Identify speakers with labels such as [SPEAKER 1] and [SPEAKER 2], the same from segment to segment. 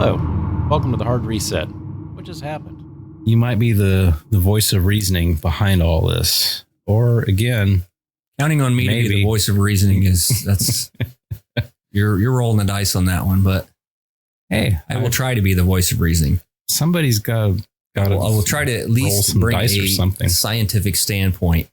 [SPEAKER 1] Hello, welcome to the Hard Reset. What just happened? You might be the voice of reasoning behind all this. Or again,
[SPEAKER 2] counting on me to be the voice of reasoning that's you're rolling the dice on that one, but
[SPEAKER 1] hey,
[SPEAKER 2] I will try to be the voice of reasoning.
[SPEAKER 1] Somebody's got
[SPEAKER 2] I will try to at least bring a scientific standpoint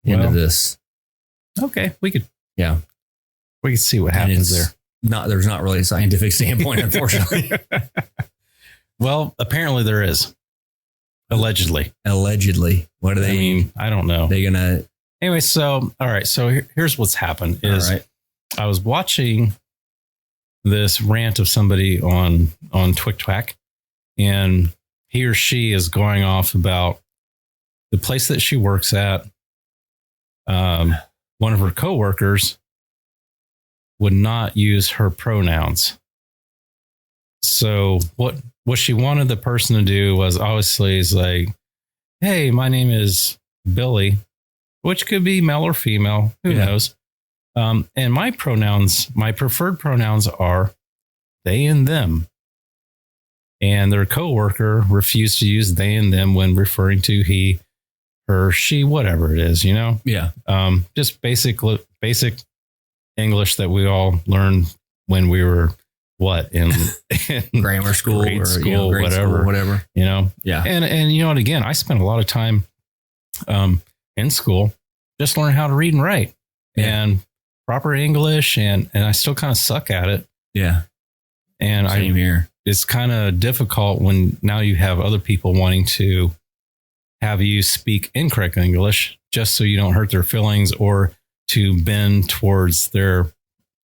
[SPEAKER 2] into this.
[SPEAKER 1] Okay, we could see what
[SPEAKER 2] and
[SPEAKER 1] happens there.
[SPEAKER 2] There's not really a scientific standpoint, unfortunately.
[SPEAKER 1] Well, apparently there is. Allegedly.
[SPEAKER 2] What do they mean?
[SPEAKER 1] I don't know.
[SPEAKER 2] They're gonna
[SPEAKER 1] anyway. So, all right. So here's what's happened is I was watching this rant of somebody on TwitTwak, and he or she is going off about the place that she works at. One of her coworkers would not use her pronouns. So what she wanted the person to do was obviously is like, hey, my name is Billy, which could be male or female. Who knows? And my preferred pronouns are they and them. And their coworker refused to use they and them when referring to he, her, she, whatever it is, Yeah. Just basic English that we all learned when we were in
[SPEAKER 2] grammar school
[SPEAKER 1] grade school, whatever. Yeah. And you know what, again, I spent a lot of time in school just learning how to read and write and proper English, and I still kind of suck at it.
[SPEAKER 2] Yeah.
[SPEAKER 1] And
[SPEAKER 2] Same here.
[SPEAKER 1] It's kind of difficult when now you have other people wanting to have you speak incorrect English just so you don't hurt their feelings or to bend towards their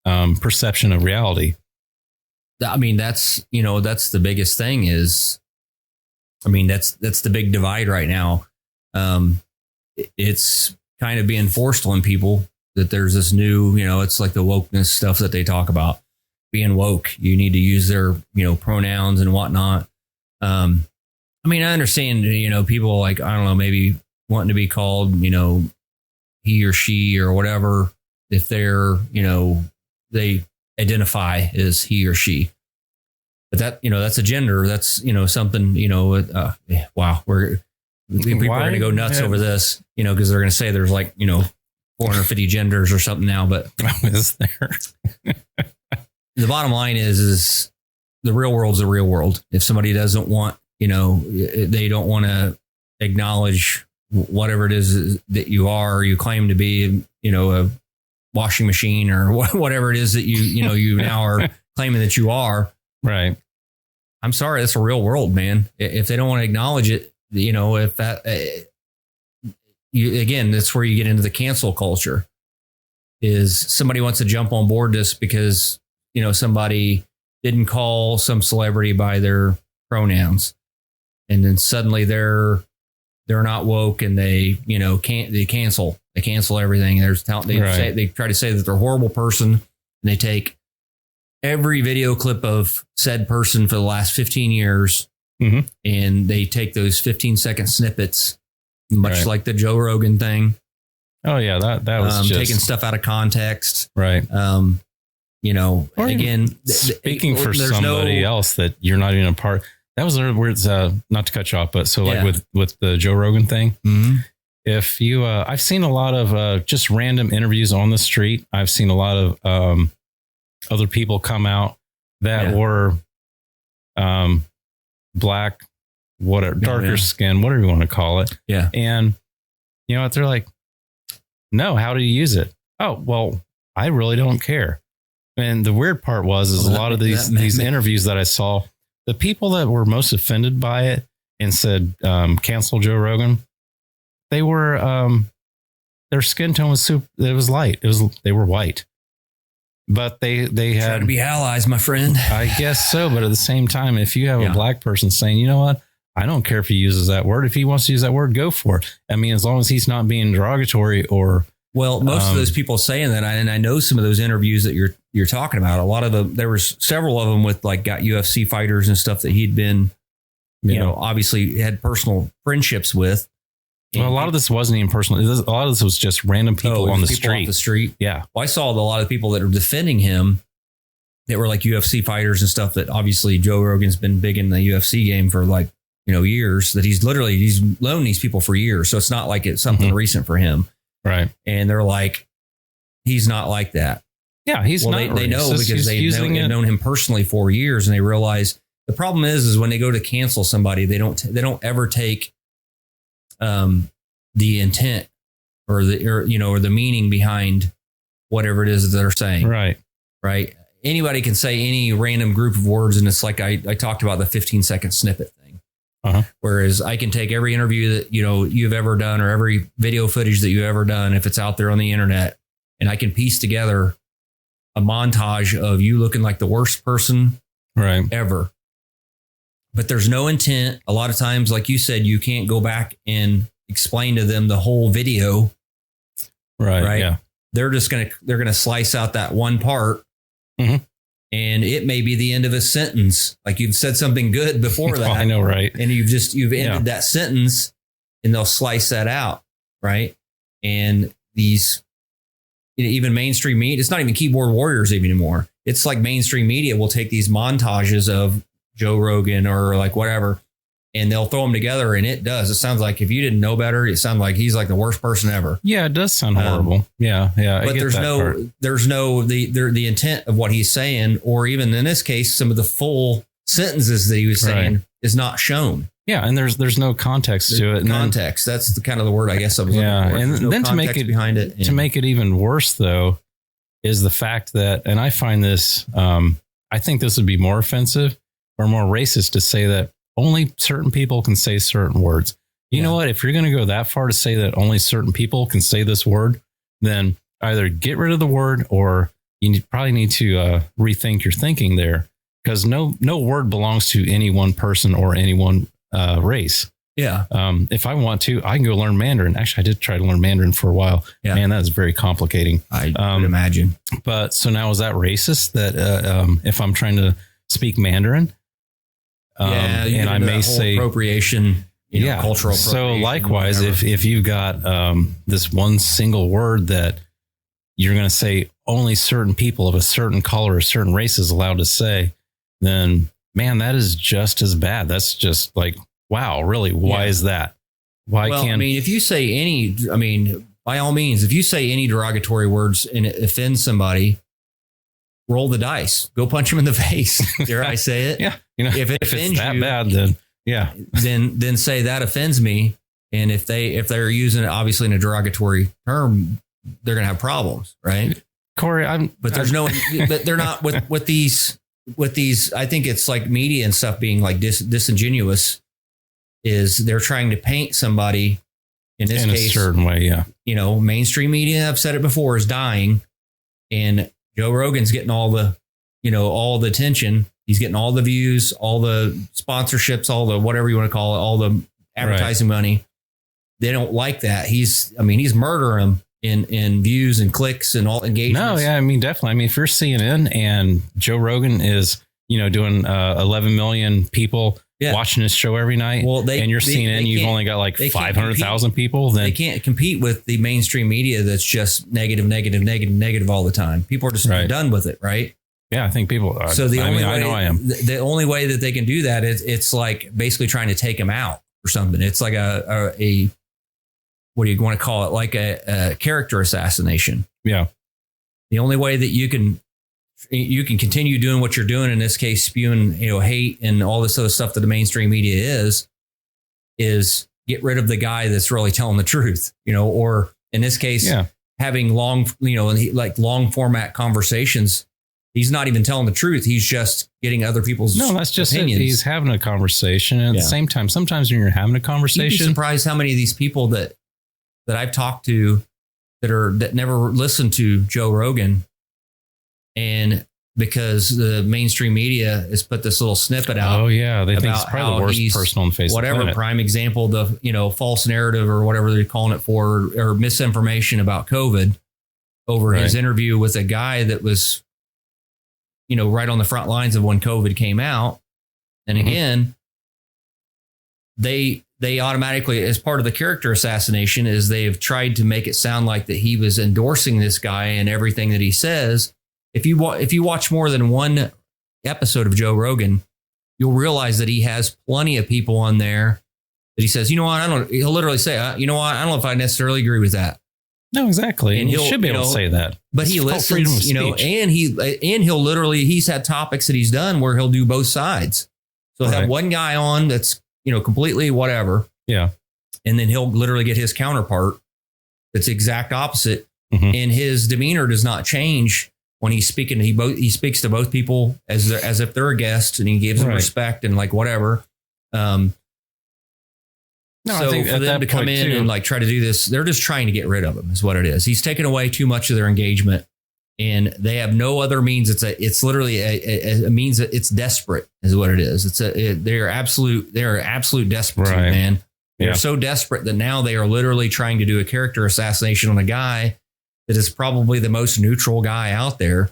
[SPEAKER 1] perception of reality.
[SPEAKER 2] I mean, that's the biggest thing is, that's the big divide right now. It's kind of being forced on people that there's this new, it's like the wokeness stuff that they talk about. Being woke, you need to use their, pronouns and whatnot. I understand, people like, I don't know, maybe wanting to be called, he or she or whatever, if they're, they identify as he or she. But that, that's a gender. That's, something, wow, people are going to go nuts over this, because they're going to say there's like, 450 genders or something now. But
[SPEAKER 1] is there?
[SPEAKER 2] The bottom line is the real world's the real world. If somebody doesn't want, they don't want to acknowledge whatever it is that you claim to be, a washing machine or whatever it is that you now are claiming that you are.
[SPEAKER 1] Right.
[SPEAKER 2] I'm sorry. That's a real world, man. If they don't want to acknowledge it, if that, again, that's where you get into the cancel culture. Is somebody wants to jump on board this because, somebody didn't call some celebrity by their pronouns, and then suddenly they're not woke and they cancel everything. They try to say that they're a horrible person, and they take every video clip of said person for the last 15 years and they take those 15-second snippets, much like the Joe Rogan thing.
[SPEAKER 1] Oh yeah, that was just
[SPEAKER 2] taking stuff out of context,
[SPEAKER 1] right?
[SPEAKER 2] Or again,
[SPEAKER 1] speaking for somebody else that you're not even a part. That was where it's not to cut you off, but so like with the Joe Rogan thing, if you, I've seen a lot of just random interviews on the street. I've seen a lot of other people come out that were black, whatever, darker skin, whatever you want to call it.
[SPEAKER 2] Yeah.
[SPEAKER 1] And you know what? They're like, no, how do you use it? Oh, well, I really don't care. And the weird part is a lot of these interviews that I saw, the people that were most offended by it and said, cancel Joe Rogan, they were, their skin tone was it was light. They were white, but they had
[SPEAKER 2] trying to be allies, my friend.
[SPEAKER 1] I guess so. But at the same time, if you have a black person saying, you know what, I don't care if he uses that word. If he wants to use that word, go for it. I mean, as long as he's not being derogatory or.
[SPEAKER 2] Well, most of those people saying that, and I know some of those interviews that you're talking about, a lot of them, there was several of them with got UFC fighters and stuff that he'd been, obviously had personal friendships with.
[SPEAKER 1] Well, a lot of this wasn't even personal. A lot of this was just random people on the street.
[SPEAKER 2] Off the street.
[SPEAKER 1] Yeah.
[SPEAKER 2] Well, I saw a lot of people that are defending him that were like UFC fighters and stuff that obviously Joe Rogan's been big in the UFC game for like, years, that he's known these people for years. So it's not like it's something recent for him.
[SPEAKER 1] Right.
[SPEAKER 2] And they're like, he's not like that.
[SPEAKER 1] Yeah, he's not.
[SPEAKER 2] They know because they've known him personally for years, and they realize the problem is when they go to cancel somebody, they don't ever take the intent or the meaning behind whatever it is that they're saying.
[SPEAKER 1] Right.
[SPEAKER 2] Right. Anybody can say any random group of words, and it's like I talked about the 15-second snippet thing. Whereas I can take every interview that you've ever done or every video footage that you've ever done, if it's out there on the internet, and I can piece together a montage of you looking like the worst person ever. But there's no intent. A lot of times, like you said, you can't go back and explain to them the whole video. Right.
[SPEAKER 1] Yeah.
[SPEAKER 2] They're going to slice out that one part. And it may be the end of a sentence. Like you've said something good before that.
[SPEAKER 1] I know. Right.
[SPEAKER 2] And you've ended that sentence, and they'll slice that out. Right. And these, even mainstream media, it's not even keyboard warriors anymore. It's like mainstream media will take these montages of Joe Rogan or like whatever, and they'll throw them together. And it sounds like, if you didn't know better, it sounds like he's like the worst person ever.
[SPEAKER 1] Yeah, it does sound horrible. Yeah.
[SPEAKER 2] But there's no the intent of what he's saying, or even in this case, some of the full sentences that he was saying is not shown.
[SPEAKER 1] Yeah, and there's no context to it.
[SPEAKER 2] Context. That's the kind of the word I guess I was looking for.
[SPEAKER 1] And then to make it
[SPEAKER 2] behind it,
[SPEAKER 1] to make it even worse though, is the fact that, and I find this, I think this would be more offensive or more racist to say that only certain people can say certain words. You know what? If you're going to go that far to say that only certain people can say this word, then either get rid of the word, or you probably need to rethink your thinking there, because no word belongs to any one person or any one race.
[SPEAKER 2] Yeah.
[SPEAKER 1] If I want to, I can go learn Mandarin. Actually, I did try to learn Mandarin for a while. Yeah. Man, that is very complicating.
[SPEAKER 2] I would imagine.
[SPEAKER 1] But so now, is that racist that if I'm trying to speak Mandarin, and I may say
[SPEAKER 2] appropriation, cultural appropriation.
[SPEAKER 1] So likewise, if you've got this one single word that you're going to say only certain people of a certain color or certain race is allowed to say, then man, that is just as bad. That's just like, wow, really? Why is that? Why can't?
[SPEAKER 2] If you say by all means, if you say any derogatory words and it offends somebody, roll the dice, go punch him in the face. Dare I say it?
[SPEAKER 1] Yeah.
[SPEAKER 2] If
[SPEAKER 1] it's that bad, then
[SPEAKER 2] then say that offends me. And if they're using it obviously in a derogatory term, they're going to have problems, right?
[SPEAKER 1] Corey,
[SPEAKER 2] but they're not with these. I think it's like media and stuff being like disingenuous. Is they're trying to paint somebody in this case
[SPEAKER 1] a certain way, yeah.
[SPEAKER 2] Mainstream media, I've said it before, is dying, and Joe Rogan's getting all the attention. He's getting all the views, all the sponsorships, all the whatever you want to call it, all the advertising money. They don't like that. He's murdering them in views and clicks and all engagements.
[SPEAKER 1] No, yeah, definitely. If you're CNN and Joe Rogan is, doing 11 million people watching this show every night, and you're CNN, you've only got like 500,000 people, then
[SPEAKER 2] they can't compete with the mainstream media that's just negative all the time. People are just done with it, right?
[SPEAKER 1] Yeah, I think people are.
[SPEAKER 2] So
[SPEAKER 1] I know I am.
[SPEAKER 2] The only way that they can do that is it's like basically trying to take them out or something. It's like a what do you want to call it? Like a character assassination.
[SPEAKER 1] Yeah.
[SPEAKER 2] The only way that you can continue doing what you're doing, in this case, spewing, hate and all this other stuff that the mainstream media is get rid of the guy that's really telling the truth, or in this case, having long format conversations. He's not even telling the truth. He's just getting other people's
[SPEAKER 1] that's just
[SPEAKER 2] opinions.
[SPEAKER 1] He's having a conversation. And at the same time, sometimes when you're having a conversation,
[SPEAKER 2] you'd be surprised how many of these people that I've talked to that never listened to Joe Rogan, and because the mainstream media has put this little snippet out.
[SPEAKER 1] Oh yeah, they think he's probably the worst person on the face of the planet.
[SPEAKER 2] Prime example, the false narrative or whatever they're calling it for, or misinformation about COVID over his interview with a guy that was, right on the front lines of when COVID came out. And again, they automatically, as part of the character assassination, is they have tried to make it sound like that he was endorsing this guy and everything that he says. if you watch more than one episode of Joe Rogan, you'll realize that he has plenty of people on there that he says, you know what, he'll literally say, you know what, I don't know if I necessarily agree with that.
[SPEAKER 1] No, exactly. And he should be able to say that.
[SPEAKER 2] But he listens, and he'll literally, he's had topics that he's done where he'll do both sides. So he'll have one guy on that's, completely whatever.
[SPEAKER 1] Yeah.
[SPEAKER 2] And then he'll literally get his counterpart that's exact opposite. Mm-hmm. And his demeanor does not change when he's speaking. He speaks to both people as if they're a guest, and he gives them respect and like whatever. I think for them to come in and like try to do this, they're just trying to get rid of him is what it is. He's taken away too much of their engagement, and they have no other means. It's literally a means that it's desperate is what it is. They're absolute desperate, man. They're so desperate that now they are literally trying to do a character assassination on a guy that is probably the most neutral guy out there,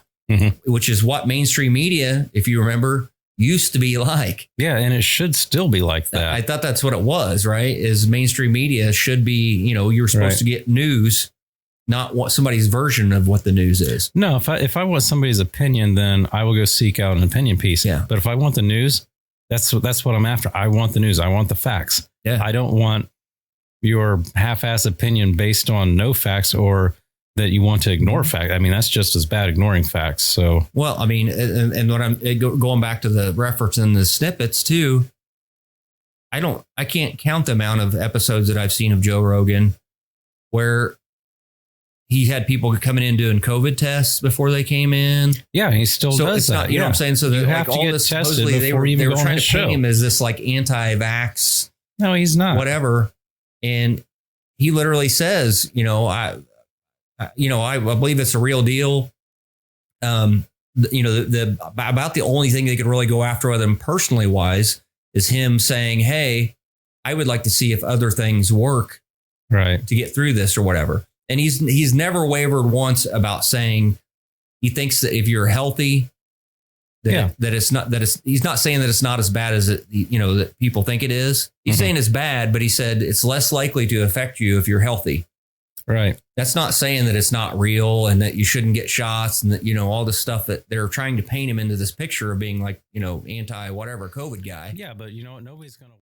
[SPEAKER 2] which is what mainstream media, if you remember, used to be like.
[SPEAKER 1] Yeah, and it should still be like that.
[SPEAKER 2] I thought that's what it was, right? Is mainstream media should be, you're supposed to get news, not what somebody's version of what the news is.
[SPEAKER 1] No, if I want somebody's opinion, then I will go seek out an opinion piece.
[SPEAKER 2] Yeah.
[SPEAKER 1] But if I want the news, that's what I'm after. I want the news. I want the facts.
[SPEAKER 2] Yeah.
[SPEAKER 1] I don't want your half-ass opinion based on no facts, or that you want to ignore facts. I mean, that's just as bad, ignoring facts. So,
[SPEAKER 2] well, I mean, and when I'm going back to the reference in the snippets too, I can't count the amount of episodes that I've seen of Joe Rogan where he had people coming in doing COVID tests before they came in.
[SPEAKER 1] Yeah, he still does that.
[SPEAKER 2] You know what I'm saying? So
[SPEAKER 1] you have to get tested before you even go on his show. They were trying to paint
[SPEAKER 2] him as this like anti-vax.
[SPEAKER 1] No, he's not.
[SPEAKER 2] Whatever. And he literally says, I believe it's a real deal. About the only thing they could really go after with him personally wise is him saying, hey, I would like to see if other things work to get through this or whatever. And he's never wavered once about saying he thinks that if you're healthy, he's not saying that it's not as bad as that people think it is. He's saying it's bad, but he said it's less likely to affect you if you're healthy.
[SPEAKER 1] Right.
[SPEAKER 2] That's not saying that it's not real and that you shouldn't get shots and that, all this stuff that they're trying to paint him into this picture of being like, anti whatever COVID guy.
[SPEAKER 1] Yeah. But nobody's going to.